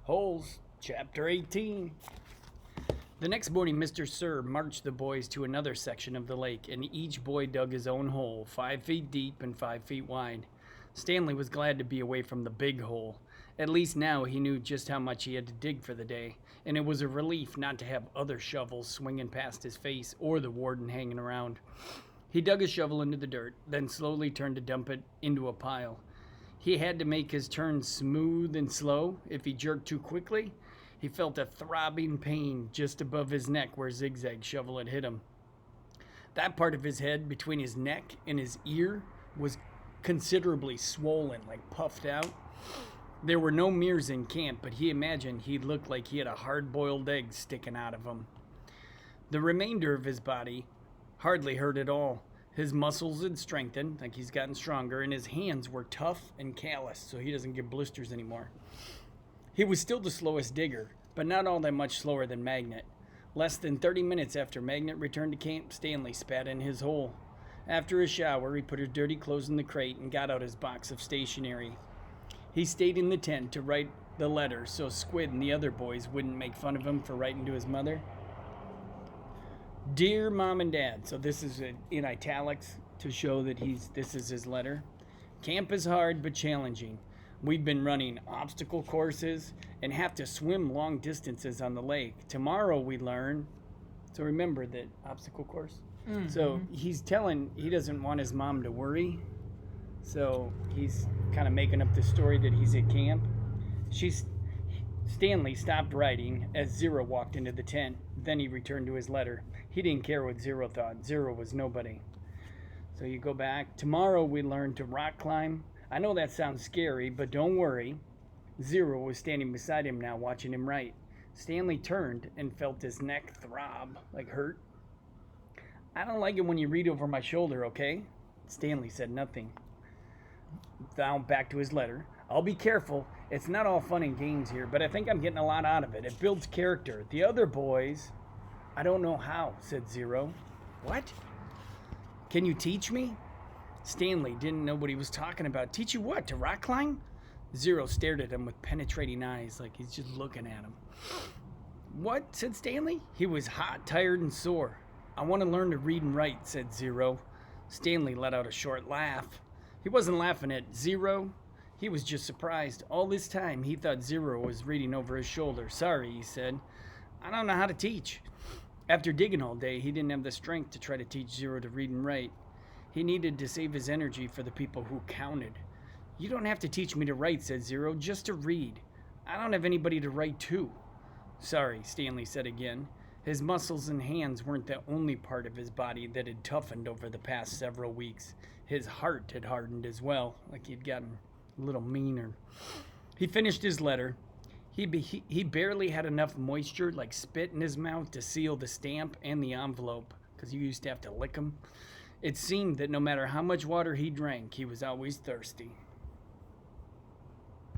Holes, Chapter 18. The next morning, Mr. Sir marched the boys to another section of the lake, and each boy dug his own hole, 5 feet deep and 5 feet wide. Stanley was glad to be away from the big hole. At least now he knew just how much he had to dig for the day, and it was a relief not to have other shovels swinging past his face or the warden hanging around. He dug his shovel into the dirt, then slowly turned to dump it into a pile. He had to make his turn smooth and slow. If he jerked too quickly, he felt a throbbing pain just above his neck where Zigzag's shovel had hit him. That part of his head between his neck and his ear was considerably swollen, like puffed out. There were no mirrors in camp, but he imagined he looked like he had a hard-boiled egg sticking out of him. The remainder of his body hardly hurt at all. His muscles had strengthened, like he's gotten stronger, and his hands were tough and calloused, so he doesn't get blisters anymore. He was still the slowest digger, but not all that much slower than Magnet. Less than 30 minutes after Magnet returned to camp, Stanley spat in his hole. After his shower, he put his dirty clothes in the crate and got out his box of stationery. He stayed in the tent to write the letter so Squid and the other boys wouldn't make fun of him for writing to his mother. Dear Mom and Dad, so this is in italics to show that this is his letter. Camp is hard but challenging. We've been running obstacle courses and have to swim long distances on the lake. Tomorrow we learn. So remember that obstacle course. Mm-hmm. So he's telling he doesn't want his mom to worry. So he's kind of making up the story that he's at camp. Stanley stopped writing as Zero walked into the tent. Then he returned to his letter. He didn't care what Zero thought. Zero was nobody. So you go back. Tomorrow we learn to rock climb. I know that sounds scary, but don't worry. Zero was standing beside him now, watching him write. Stanley turned and felt his neck throb, like hurt. I don't like it when you read over my shoulder, okay? Stanley said nothing. Down back to his letter. I'll be careful. It's not all fun and games here, but I think I'm getting a lot out of it. It builds character. The other boys... I don't know how, said Zero. What? Can you teach me? Stanley didn't know what he was talking about. Teach you what? To rock climb? Zero stared at him with penetrating eyes, like he's just looking at him. What? Said Stanley. He was hot, tired, and sore. I want to learn to read and write, said Zero. Stanley let out a short laugh. He wasn't laughing at Zero. He was just surprised. All this time, he thought Zero was reading over his shoulder. Sorry, he said. I don't know how to teach. After digging all day, he didn't have the strength to try to teach Zero to read and write. He needed to save his energy for the people who counted. You don't have to teach me to write, said Zero, just to read. I don't have anybody to write to. Sorry, Stanley said again. His muscles and hands weren't the only part of his body that had toughened over the past several weeks. His heart had hardened as well, like he'd gotten a little meaner. He finished his letter. He barely had enough moisture, like spit in his mouth, to seal the stamp and the envelope, because you used to have to lick them. It seemed that no matter how much water he drank, he was always thirsty.